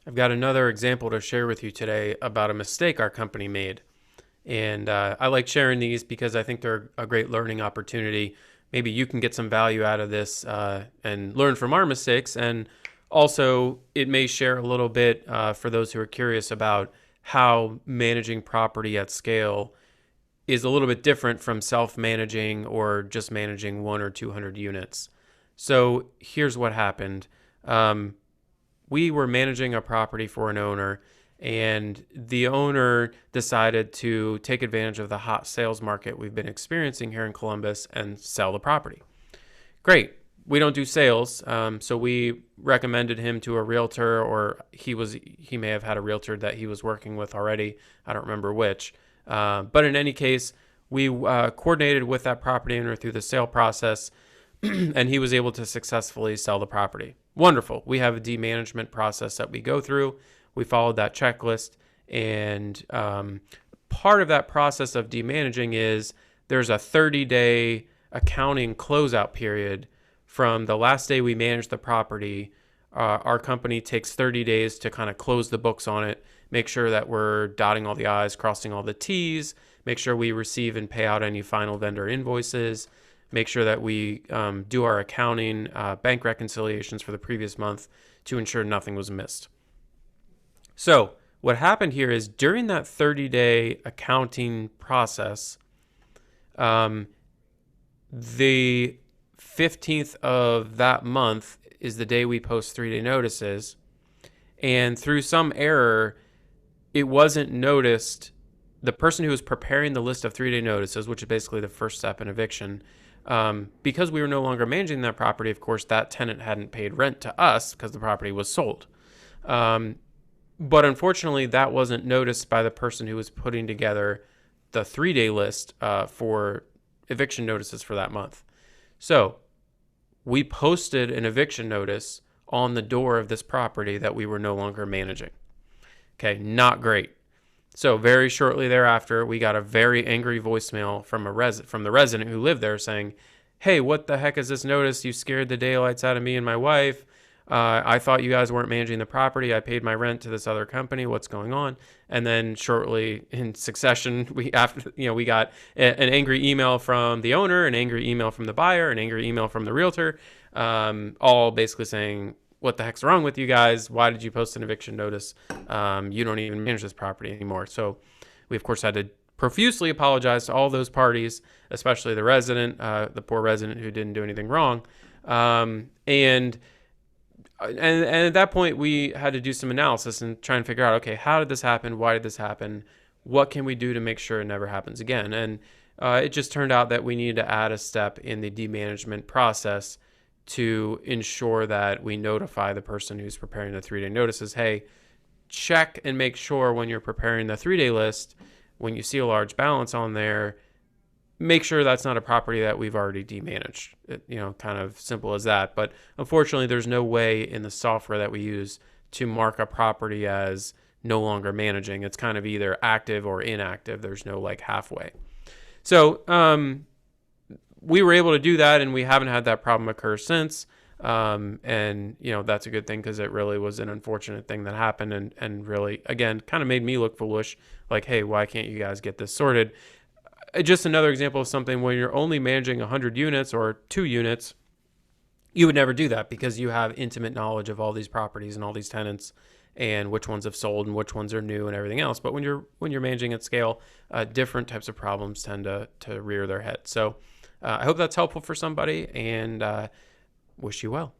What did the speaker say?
I've got another example to share with you today about a mistake our company made. And I like sharing these because I think they're a great learning opportunity. Maybe you can get some value out of this and learn from our mistakes. And also, it may share a little bit for those who are curious about how managing property at scale is a little bit different from self-managing or just managing 1 or 200 units. So here's what happened. Um, we were managing a property for an owner, and the owner decided to take advantage of the hot sales market we've been experiencing here in Columbus and sell the property. Great. We don't do sales, so we recommended him to a realtor, or he may have had a realtor that he was working with already. I don't remember which. But in any case, we coordinated with that property owner through the sale process, and he was able to successfully sell the property. Wonderful. We have a demanagement process that we go through. We followed that checklist, and part of that process of demanaging is there's a 30-day accounting closeout period from the last day we managed the property. Our company takes 30 days to kind of close the books on it, make sure that we're dotting all the I's, crossing all the T's, make sure we receive and pay out any final vendor invoices, make sure that we do our accounting, bank reconciliations for the previous month to ensure nothing was missed. So what happened here is during that 30-day accounting process, the 15th of that month is the day we post 3-day notices. And through some error, it wasn't noticed. The person who was preparing the list of 3-day notices, which is basically the first step in eviction, because we were no longer managing that property, of course, that tenant hadn't paid rent to us because the property was sold. But unfortunately, that wasn't noticed by the person who was putting together the 3-day list for eviction notices for that month. So we posted an eviction notice on the door of this property that we were no longer managing. Okay, not great. So very shortly thereafter, we got a very angry voicemail from the resident who lived there saying, "Hey, what the heck is this notice? You scared the daylights out of me and my wife. I thought you guys weren't managing the property. I paid my rent to this other company. What's going on?" And then shortly in succession, we got an angry email from the owner, an angry email from the buyer, an angry email from the realtor, all basically saying, "What the heck's wrong with you guys? Why did you post an eviction notice? You don't even manage this property anymore." So we, of course, had to profusely apologize to all those parties, especially the resident, the poor resident who didn't do anything wrong. And at that point, we had to do some analysis and try and figure out, okay, how did this happen? Why did this happen? What can we do to make sure it never happens again? And it just turned out that we needed to add a step in the demanagement process to ensure that we notify the person who's preparing the 3-day notices, hey, check and make sure when you're preparing the 3-day list, when you see a large balance on there, make sure that's not a property that we've already demanaged. Kind of simple as that. But unfortunately, there's no way in the software that we use to mark a property as no longer managing. It's kind of either active or inactive. There's no like halfway. So we were able to do that, and we haven't had that problem occur since. And that's a good thing because it really was an unfortunate thing that happened, and really, again, kind of made me look foolish. Like, hey, why can't you guys get this sorted? Just another example of something when you're only managing 100 units or 2 units, you would never do that because you have intimate knowledge of all these properties and all these tenants and which ones have sold and which ones are new and everything else. But when you're managing at scale, different types of problems tend to rear their head. So I hope that's helpful for somebody, and wish you well.